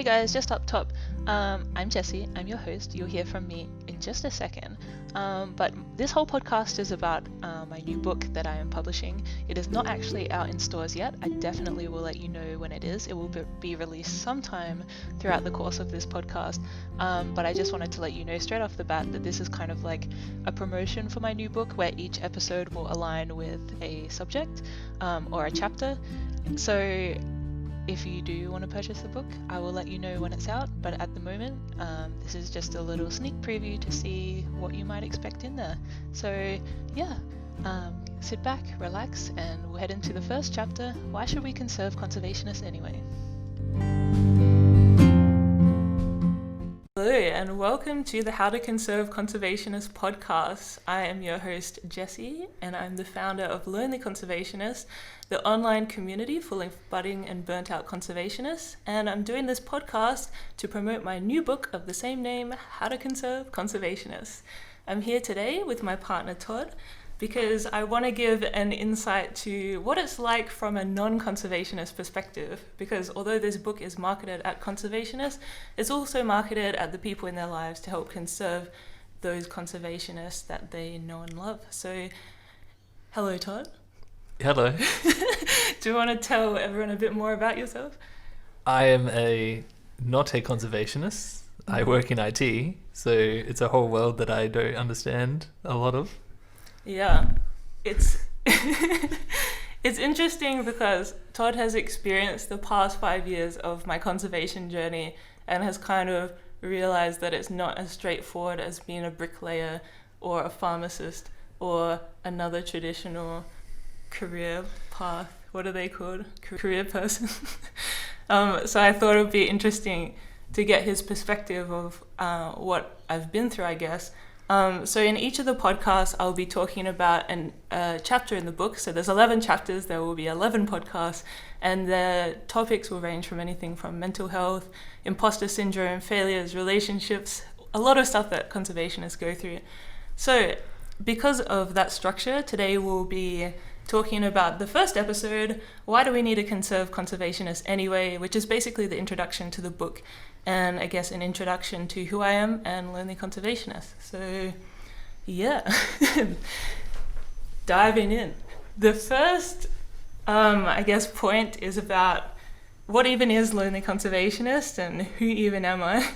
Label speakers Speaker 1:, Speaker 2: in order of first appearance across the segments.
Speaker 1: guys, just up top, I'm Jessie, I'm your host. You'll hear from me in just a second. But this whole podcast is about my new book that I am publishing. It is not actually out in stores yet. I definitely will let you know when it is. It will be released sometime throughout the course of this podcast. But I just wanted to let you know straight off the bat that this is kind of like a promotion for my new book, where each episode will align with a subject or a chapter. So if you do want to purchase the book, I will let you know when it's out, but at the moment, this is just a little sneak preview to see what you might expect in there. So yeah, sit back, relax, and we'll head into the first chapter. Why should we conserve conservationists anyway? Hello and welcome to the How to Conserve Conservationist podcast. I am your host Jessie, and I'm the founder of Lonely Conservationists, the online community full of budding and burnt out conservationists, and I'm doing this podcast to promote my new book of the same name, How to Conserve Conservationists. I'm here today with my partner Todd because I want to give an insight to what it's like from a non-conservationist perspective, because although this book is marketed at conservationists, it's also marketed at the people in their lives to help conserve those conservationists that they know and love. So, hello Todd.
Speaker 2: Hello.
Speaker 1: Do you want to tell everyone a bit more about yourself?
Speaker 2: I am not a conservationist. I work in IT, so it's a whole world that I don't understand a lot of.
Speaker 1: Yeah, it's it's interesting because Todd has experienced the past 5 years of my conservation journey and has kind of realized that it's not as straightforward as being a bricklayer or a pharmacist or another traditional career path. What are they called? Career person. So I thought it would be interesting to get his perspective of what I've been through, I guess. So in each of the podcasts, I'll be talking about a chapter in the book. So there's 11 chapters, there will be 11 podcasts, and the topics will range from anything from mental health, imposter syndrome, failures, relationships, a lot of stuff that conservationists go through. So because of that structure, today we'll be talking about the first episode, why do we need to conserve conservationists anyway, which is basically the introduction to the book and I guess an introduction to who I am and Lonely Conservationist. So yeah, diving in. The first, I guess, point is about what even is Lonely Conservationist and who even am I?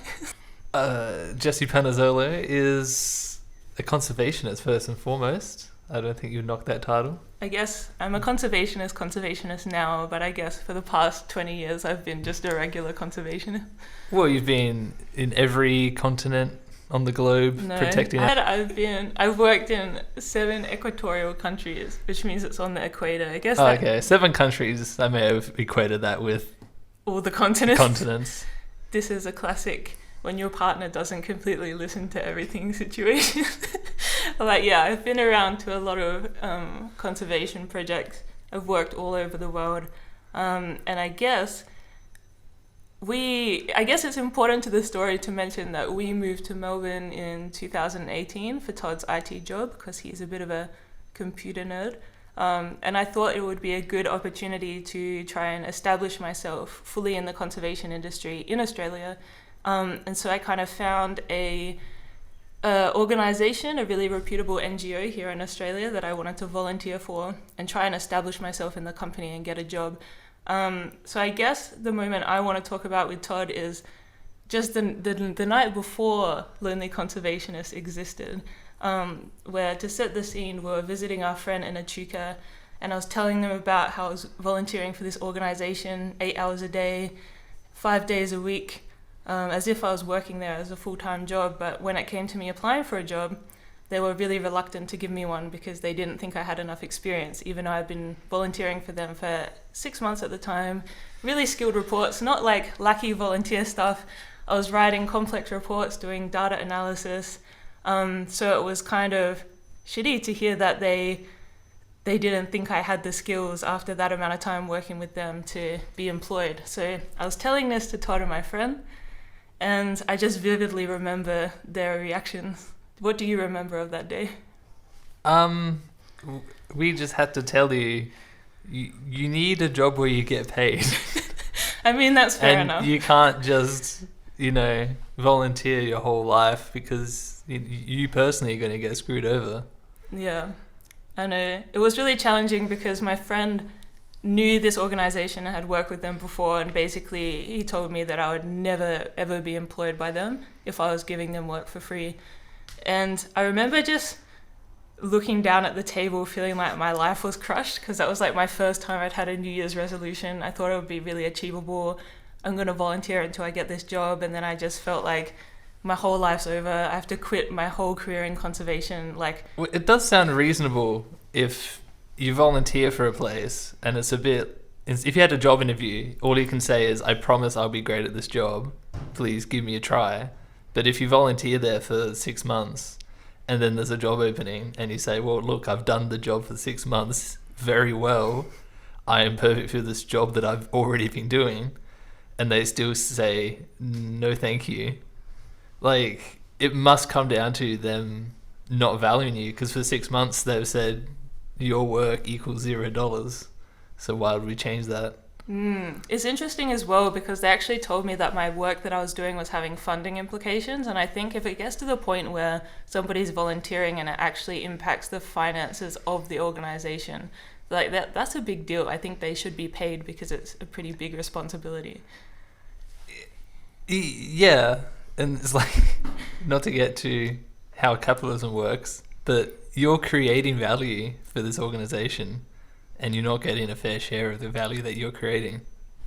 Speaker 2: Jessie Panazzolo is a conservationist first and foremost. I don't think you'd knock that title.
Speaker 1: I guess I'm a conservationist now, but I guess for the past 20 years I've been just a regular conservationist.
Speaker 2: Well, you've been in every continent on the globe protecting it.
Speaker 1: I've worked in 7 equatorial countries, which means it's on the equator. I guess.
Speaker 2: Okay, 7 countries. I may have equated that with
Speaker 1: all the continents. This is a classic when your partner doesn't completely listen to everything situation. Like, yeah, I've been around to a lot of conservation projects. I've worked all over the world. And I guess it's important to the story to mention that we moved to Melbourne in 2018 for Todd's IT job because he's a bit of a computer nerd. And I thought it would be a good opportunity to try and establish myself fully in the conservation industry in Australia. And so I kind of found a organisation, a really reputable NGO here in Australia that I wanted to volunteer for and try and establish myself in the company and get a job. So I guess the moment I want to talk about with Todd is just the night before Lonely Conservationists existed, where, to set the scene, we were visiting our friend in Echuca, and I was telling them about how I was volunteering for this organisation 8 hours a day, 5 days a week, as if I was working there as a full-time job. But when it came to me applying for a job, they were really reluctant to give me one because they didn't think I had enough experience, even though I'd been volunteering for them for 6 months at the time. Really skilled reports, not like lackey volunteer stuff. I was writing complex reports, doing data analysis. So it was kind of shitty to hear that they didn't think I had the skills after that amount of time working with them to be employed. So I was telling this to Todd and my friend, and I just vividly remember their reactions. What do you remember of that day?
Speaker 2: We just had to tell you need a job where you get paid.
Speaker 1: I mean, that's fair
Speaker 2: And
Speaker 1: enough.
Speaker 2: you can't just, volunteer your whole life because you personally are going to get screwed over.
Speaker 1: Yeah, I know. It was really challenging because my friend knew this organization and had worked with them before, and basically he told me that I would never ever be employed by them if I was giving them work for free. And I remember just looking down at the table feeling like my life was crushed, because that was like my first time I'd had a New Year's resolution. I thought it would be really achievable. I'm going to volunteer until I get this job, and then I just felt like my whole life's over. I have to quit my whole career in conservation. Like,
Speaker 2: Well, it does sound reasonable if you volunteer for a place and it's a bit... If you had a job interview, all you can say is, I promise I'll be great at this job. Please give me a try. But if you volunteer there for 6 months and then there's a job opening and you say, well, look, I've done the job for 6 months very well. I am perfect for this job that I've already been doing. And they still say, no, thank you. Like, it must come down to them not valuing you, because for 6 months they've said your work equals $0. So why would we change that?
Speaker 1: It's interesting as well because they actually told me that my work that I was doing was having funding implications, and I think if it gets to the point where somebody's volunteering and it actually impacts the finances of the organization, like that's a big deal. I think they should be paid because it's a pretty big responsibility.
Speaker 2: Yeah, and it's like, not to get to how capitalism works, but you're creating value for this organization and you're not getting a fair share of the value that you're creating.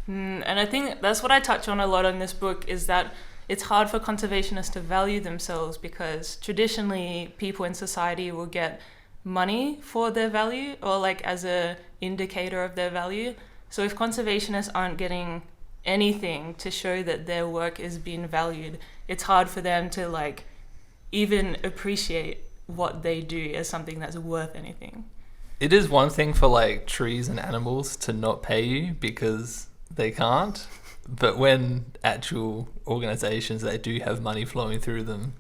Speaker 1: And I think that's what I touch on a lot in this book, is that it's hard for conservationists to value themselves because traditionally people in society will get money for their value or like as a indicator of their value. So if conservationists aren't getting anything to show that their work is being valued, it's hard for them to like even appreciate what they do as something that's worth anything.
Speaker 2: It is one thing for like trees and animals to not pay you because they can't, but when actual organizations that do have money flowing through them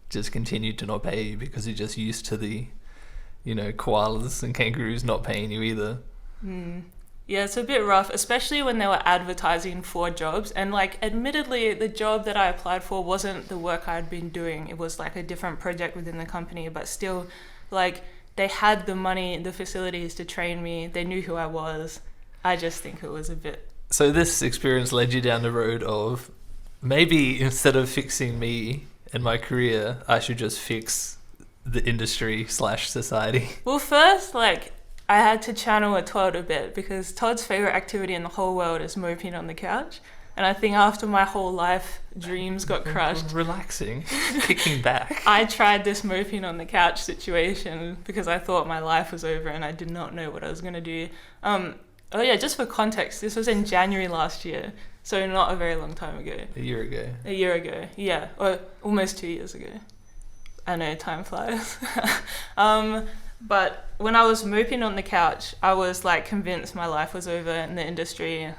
Speaker 2: just continue to not pay you because you're just used to the, koalas and kangaroos not paying you either.
Speaker 1: Yeah, it's a bit rough, especially when they were advertising for jobs. And like, admittedly, the job that I applied for wasn't the work I'd been doing. It was like a different project within the company, but still, like, they had the money, the facilities to train me. They knew who I was. I just think it was a bit...
Speaker 2: So this experience led you down the road of maybe instead of fixing me and my career, I should just fix the industry/society.
Speaker 1: Well, first, like, I had to channel Todd a bit because Todd's favorite activity in the whole world is moping on the couch. And I think after my whole life dreams got crushed,
Speaker 2: Relaxing, kicking back.
Speaker 1: I tried this moping on the couch situation because I thought my life was over and I did not know what I was going to do. Oh yeah, just for context, this was in January last year, so not a very long time ago.
Speaker 2: A year ago.
Speaker 1: A year ago, yeah, or almost 2 years ago. I know, time flies. But when I was moping on the couch, I was like convinced my life was over in the industry,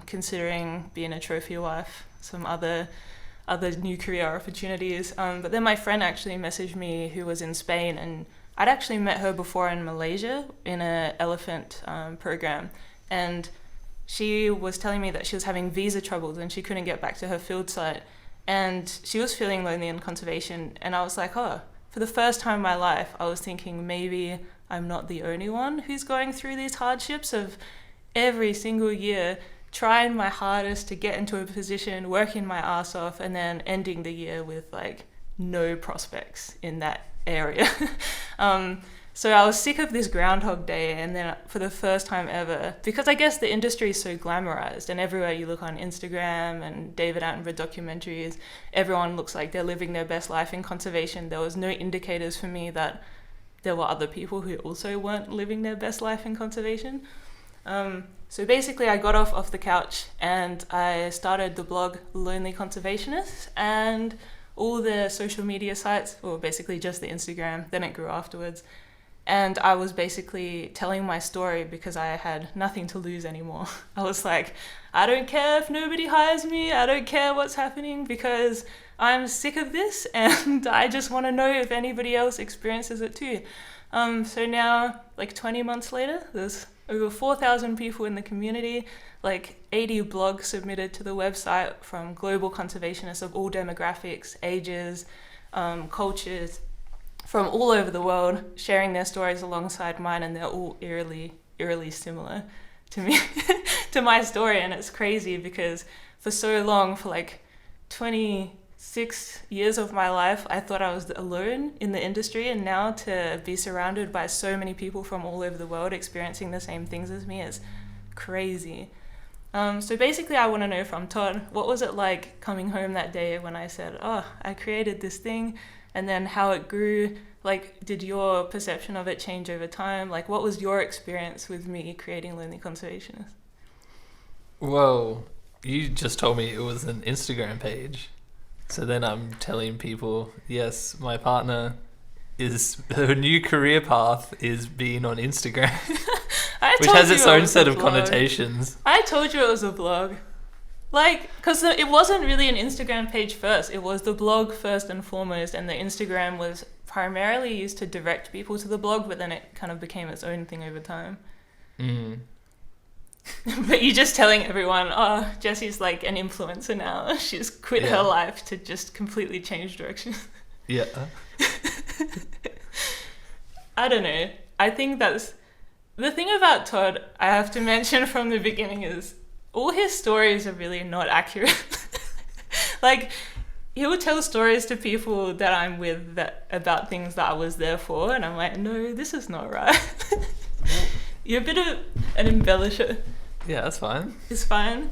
Speaker 1: considering being a trophy wife, some other new career opportunities. But then my friend actually messaged me who was in Spain, and I'd actually met her before in Malaysia in an elephant program. And she was telling me that she was having visa troubles and she couldn't get back to her field site. And she was feeling lonely in conservation. And I was like, oh, for the first time in my life, I was thinking maybe I'm not the only one who's going through these hardships of every single year trying my hardest to get into a position, working my ass off, and then ending the year with like no prospects in that area. So I was sick of this Groundhog Day, and then for the first time ever, because I guess the industry is so glamorized, and everywhere you look on Instagram and David Attenborough documentaries, everyone looks like they're living their best life in conservation. There was no indicators for me that there were other people who also weren't living their best life in conservation. So basically I got off the couch and I started the blog Lonely Conservationists and all the social media sites, or basically just the Instagram, then it grew afterwards. And I was basically telling my story because I had nothing to lose anymore. I was like, I don't care if nobody hires me, I don't care what's happening because I'm sick of this and I just want to know if anybody else experiences it too. So now, like 20 months later, there's over 4,000 people in the community, like 80 blogs submitted to the website from global conservationists of all demographics, ages, cultures, from all over the world, sharing their stories alongside mine, and they're all eerily similar to me, to my story. And it's crazy because for so long, for like 26 years of my life, I thought I was alone in the industry, and now to be surrounded by so many people from all over the world experiencing the same things as me is crazy. So basically I want to know from Todd, what was it like coming home that day when I said, oh, I created this thing, and then how it grew? Like, did your perception of it change over time? Like, what was your experience with me creating Lonely Conservationists?
Speaker 2: Well, you just told me it was an Instagram page. So then I'm telling people, yes, my partner is, her new career path is being on Instagram, which has its own set of connotations.
Speaker 1: I told you it was a blog. Like, because it wasn't really an Instagram page first. It was the blog first and foremost, and the Instagram was primarily used to direct people to the blog, but then it kind of became its own thing over time.
Speaker 2: Mm.
Speaker 1: But you're just telling everyone, oh, Jessie's like an influencer now. She's quit her life to just completely change direction.
Speaker 2: Yeah.
Speaker 1: I don't know. I think that's... The thing about Todd, I have to mention from the beginning, is all his stories are really not accurate. Like, he would tell stories to people that I'm with about things that I was there for, and I'm like, no, this is not right. You're a bit of an embellisher.
Speaker 2: Yeah, that's fine.
Speaker 1: It's fine.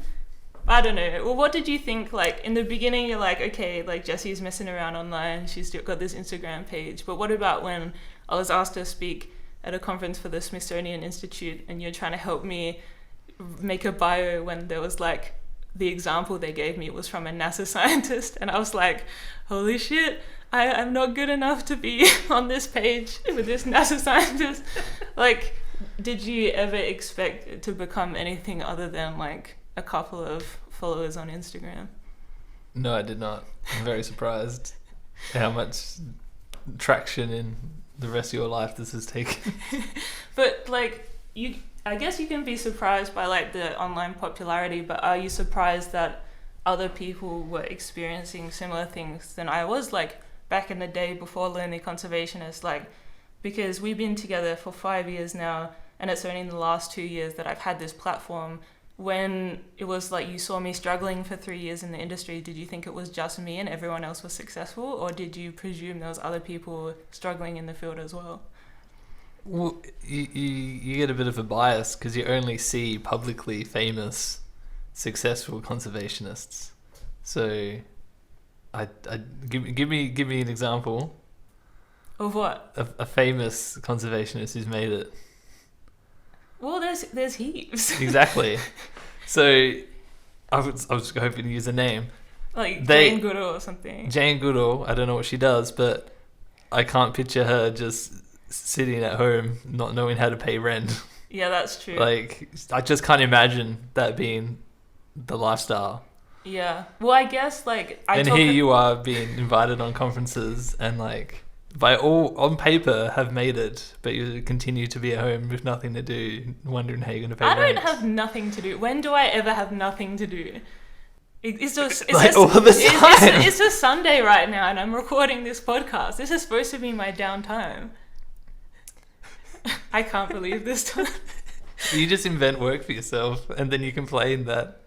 Speaker 1: I don't know. Well, what did you think? Like, in the beginning, you're like, okay, like, Jessie's messing around online. She's got this Instagram page. But what about when I was asked to speak at a conference for the Smithsonian Institute, and you're trying to help me make a bio when there was, like, the example they gave me was from a NASA scientist, and I was like, holy shit, I'm not good enough to be on this page with this NASA scientist. Like, did you ever expect it to become anything other than like a couple of followers on Instagram?
Speaker 2: No, I did not. I'm very surprised how much traction in the rest of your life this has taken.
Speaker 1: But like, I guess you can be surprised by like the online popularity, but are you surprised that other people were experiencing similar things than I was, like back in the day before Lonely Conservationists? Like, because we've been together for 5 years now, and it's only in the last 2 years that I've had this platform. When it was like you saw me struggling for 3 years in the industry, did you think it was just me and everyone else was successful, or did you presume there was other people struggling in the field as well?
Speaker 2: Well, you get a bit of a bias because you only see publicly famous, successful conservationists. So, give me an example
Speaker 1: of what?
Speaker 2: A famous conservationist who's made it.
Speaker 1: Well, there's heaps.
Speaker 2: Exactly. So, I was hoping to use a name.
Speaker 1: Like Jane Goodall or something.
Speaker 2: Jane Goodall, I don't know what she does, but I can't picture her just sitting at home not knowing how to pay rent.
Speaker 1: Yeah, that's true.
Speaker 2: Like, I just can't imagine that being the lifestyle.
Speaker 1: Yeah. Well, I guess like
Speaker 2: here you are being invited on conferences and like by all on paper have made it, but you continue to be at home with nothing to do, wondering how you're going to pay rent.
Speaker 1: I don't have nothing to do. When do I ever have nothing to do? It's just
Speaker 2: all the time.
Speaker 1: It's a Sunday right now, and I'm recording this podcast. This is supposed to be my downtime. I can't believe this time.
Speaker 2: You just invent work for yourself, and then you complain that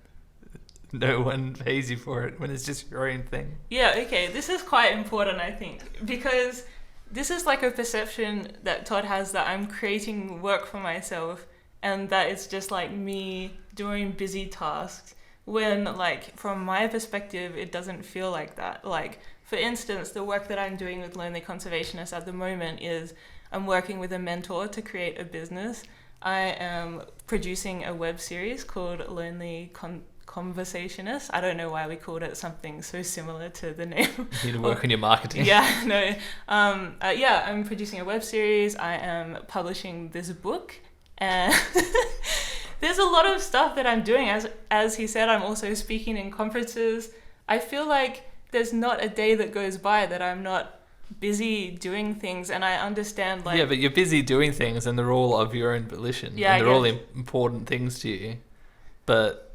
Speaker 2: no one pays you for it when it's just your own thing.
Speaker 1: Yeah, okay. This is quite important, I think, because this is like a perception that Todd has that I'm creating work for myself and that it's just like me doing busy tasks, when like from my perspective it doesn't feel like that. Like, for instance, the work that I'm doing with Lonely Conservationists at the moment is I'm working with a mentor to create a business. I am producing a web series called Lonely Conservationists. I don't know why we called it something so similar to the name.
Speaker 2: You need to work on your marketing.
Speaker 1: Yeah, no. I'm producing a web series. I am publishing this book, and there's a lot of stuff that I'm doing. As he said, I'm also speaking in conferences. I feel like there's not a day that goes by that I'm not busy doing things, and I understand like
Speaker 2: yeah, but you're busy doing things, and they're all of your own volition.
Speaker 1: Yeah,
Speaker 2: and
Speaker 1: I
Speaker 2: they're all
Speaker 1: guess.
Speaker 2: important things to you, but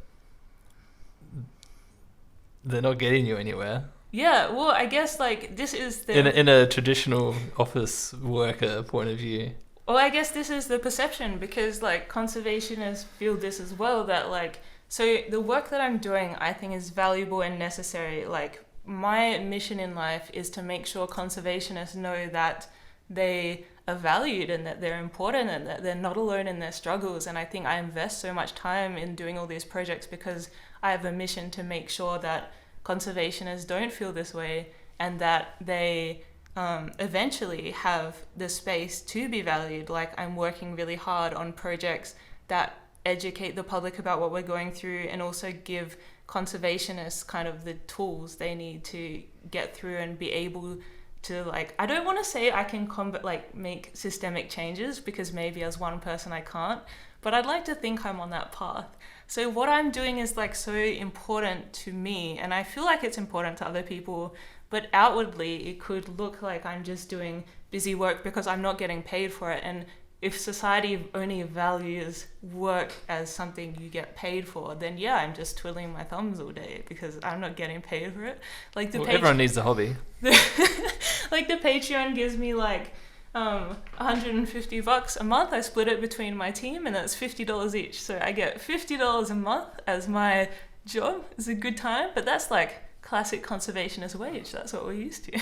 Speaker 2: they're not getting you anywhere.
Speaker 1: Yeah, well, I guess like this is the
Speaker 2: In a traditional office worker point of view.
Speaker 1: well, I guess this is the perception, because like conservationists feel this as well, that like, so the work that I'm doing I think is valuable and necessary. Like my mission in life is to make sure conservationists know that they are valued and that they're important and that they're not alone in their struggles. And I think I invest so much time in doing all these projects because I have a mission to make sure that conservationists don't feel this way, and that they eventually have the space to be valued. Like I'm working really hard on projects that educate the public about what we're going through, and also give conservationists kind of the tools they need to get through and be able to, like, I don't want to say I can make systemic changes, because maybe as one person I can't, but I'd like to think I'm on that path. So what I'm doing is like so important to me, and I feel like it's important to other people, but outwardly it could look like I'm just doing busy work because I'm not getting paid for it. And if society only values work as something you get paid for, then yeah, I'm just twiddling my thumbs all day because I'm not getting paid for it. Like
Speaker 2: Everyone needs a hobby.
Speaker 1: Like the Patreon gives me like $150 a month. I split it between my team, and that's $50 each. So I get $50 a month as my job. It's a good time, but that's like classic conservationist wage. That's what we're used to.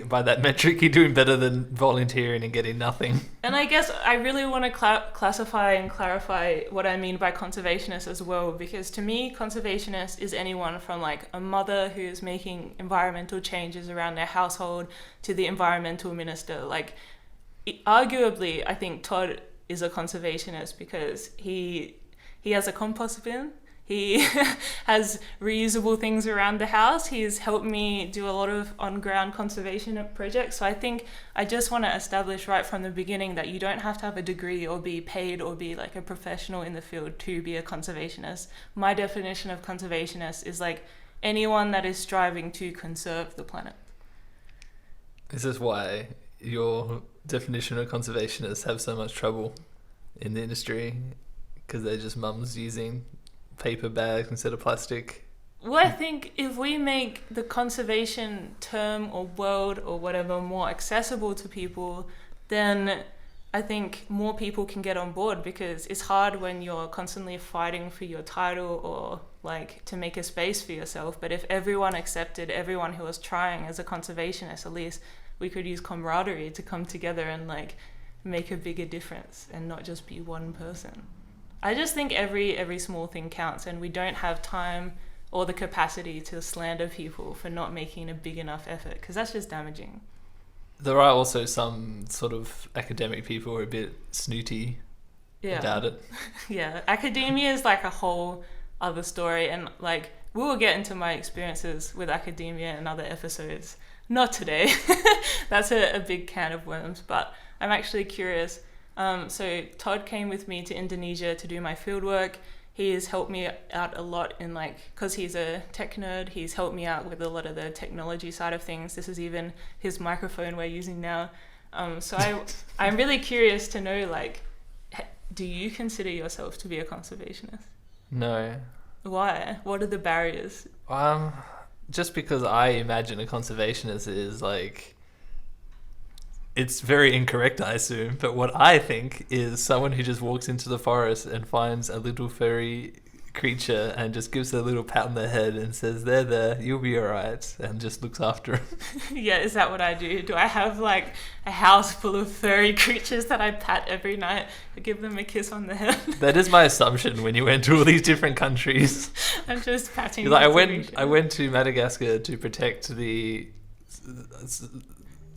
Speaker 2: By that metric, you're doing better than volunteering and getting nothing.
Speaker 1: And I guess I really want to classify and clarify what I mean by conservationist as well, because to me, conservationist is anyone from like a mother who's making environmental changes around their household to the environmental minister. Like, arguably, I think Todd is a conservationist because he has a compost bin. He has reusable things around the house. He's helped me do a lot of on-ground conservation projects. So I think I just want to establish right from the beginning that you don't have to have a degree or be paid or be like a professional in the field to be a conservationist. My definition of conservationist is like anyone that is striving to conserve the planet.
Speaker 2: This is why your definition of conservationists have so much trouble in the industry, because they're just mums using paper bags instead of plastic.
Speaker 1: Well, I think if we make the conservation term or word or whatever more accessible to people, then I think more people can get on board, because it's hard when you're constantly fighting for your title or like to make a space for yourself. But if everyone accepted everyone who was trying as a conservationist, at least we could use camaraderie to come together and like make a bigger difference and not just be one person. I just think every small thing counts, and we don't have time or the capacity to slander people for not making a big enough effort, because that's just damaging.
Speaker 2: There are also some sort of academic people who are a bit snooty about it.
Speaker 1: Yeah, academia is like a whole other story, and like we will get into my experiences with academia in other episodes. Not today. That's a big can of worms, but I'm actually curious. So Todd came with me to Indonesia to do my fieldwork. He has helped me out a lot in like, because he's a tech nerd, he's helped me out with a lot of the technology side of things. This is even his microphone we're using now. So I'm really curious to know, like, do you consider yourself to be a conservationist?
Speaker 2: No.
Speaker 1: Why? What are the barriers?
Speaker 2: Just because I imagine a conservationist is like, it's very incorrect, I assume, but what I think is someone who just walks into the forest and finds a little furry creature and just gives it a little pat on the head and says, there, you'll be alright, and just looks after him.
Speaker 1: Yeah, is that what I do? Do I have like a house full of furry creatures that I pat every night to give them a kiss on the head?
Speaker 2: That is my assumption when you went to all these different countries.
Speaker 1: I'm just patting.
Speaker 2: Like, I went to Madagascar to protect the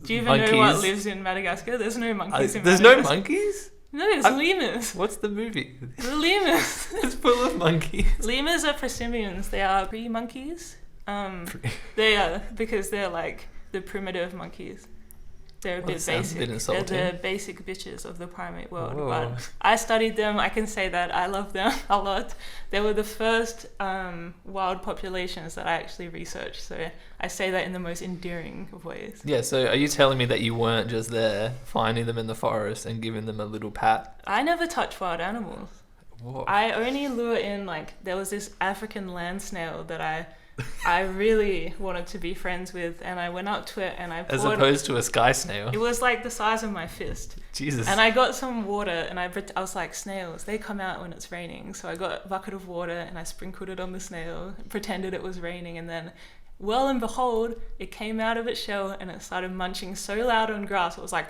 Speaker 1: do you even
Speaker 2: monkeys.
Speaker 1: know what lives in Madagascar? There's no monkeys in
Speaker 2: There's
Speaker 1: Madagascar.
Speaker 2: no monkeys?
Speaker 1: No, there's lemurs.
Speaker 2: What's the movie?
Speaker 1: The lemurs.
Speaker 2: It's full of monkeys.
Speaker 1: Lemurs are prosimians. They are pre-monkeys. They are, because they're like the primitive monkeys. They're a
Speaker 2: Well,
Speaker 1: bit
Speaker 2: that sounds a
Speaker 1: basic.
Speaker 2: bit insulting.
Speaker 1: They're the basic bitches of the primate world.
Speaker 2: Whoa.
Speaker 1: But I studied them. I can say that I love them a lot. They were the first wild populations that I actually researched. So I say that in the most endearing of ways.
Speaker 2: Yeah, so are you telling me that you weren't just there finding them in the forest and giving them a little pat?
Speaker 1: I never touch wild animals.
Speaker 2: Whoa.
Speaker 1: I only lure in, like, there was this African land snail that I really wanted to be friends with, and I went up to it and I poured...
Speaker 2: As opposed to a sky snail.
Speaker 1: It was like the size of my fist.
Speaker 2: Jesus.
Speaker 1: And I got some water, and I was like, snails, they come out when it's raining. So I got a bucket of water and I sprinkled it on the snail, pretended it was raining, and then, well and behold, it came out of its shell and it started munching so loud on grass. It was like...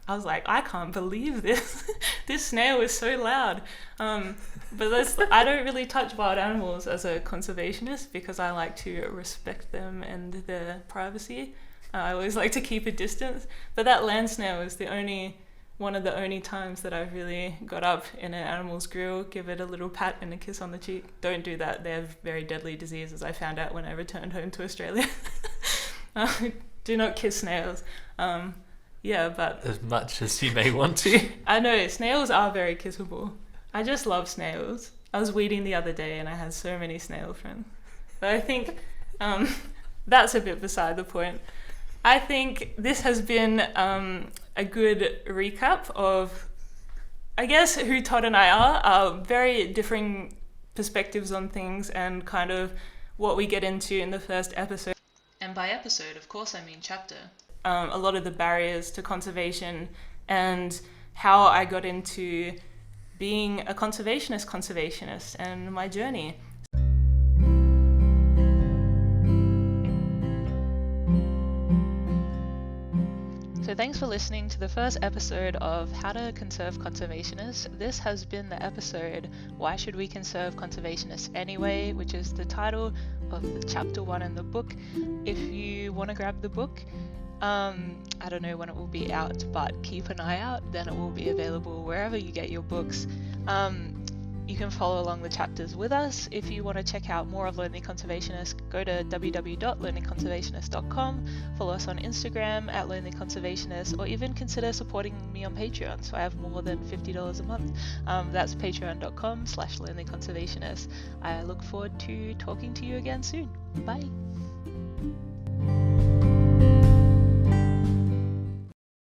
Speaker 1: I was like, I can't believe this. This snail is so loud. But I don't really touch wild animals as a conservationist because I like to respect them and their privacy. I always like to keep a distance. But that land snail is one of the only times that I've really got up in an animal's grill, give it a little pat and a kiss on the cheek. Don't do that. They have very deadly diseases, I found out when I returned home to Australia. Do not kiss snails. Yeah, but...
Speaker 2: As much as you may want to.
Speaker 1: I know, snails are very kissable. I just love snails. I was weeding the other day and I had so many snail friends. But I think that's a bit beside the point. I think this has been a good recap of, I guess, who Todd and I are very differing perspectives on things and kind of what we get into in the first episode. And by episode, of course, I mean chapter. A lot of the barriers to conservation and how I got into being a conservationist and my journey. So thanks for listening to the first episode of How to Conserve Conservationists. This has been the episode, Why Should We Conserve Conservationists Anyway?, which is the title of the chapter 1 in the book. If you want to grab the book, I don't know when it will be out, but keep an eye out, then it will be available wherever you get your books. You can follow along the chapters with us. If you want to check out more of Lonely Conservationist, go to www.lonelyconservationist.com, follow us on Instagram at Lonely Conservationist, or even consider supporting me on Patreon, so I have more than $50 a month. That's patreon.com/lonelyconservationist. I look forward to talking to you again soon. Bye.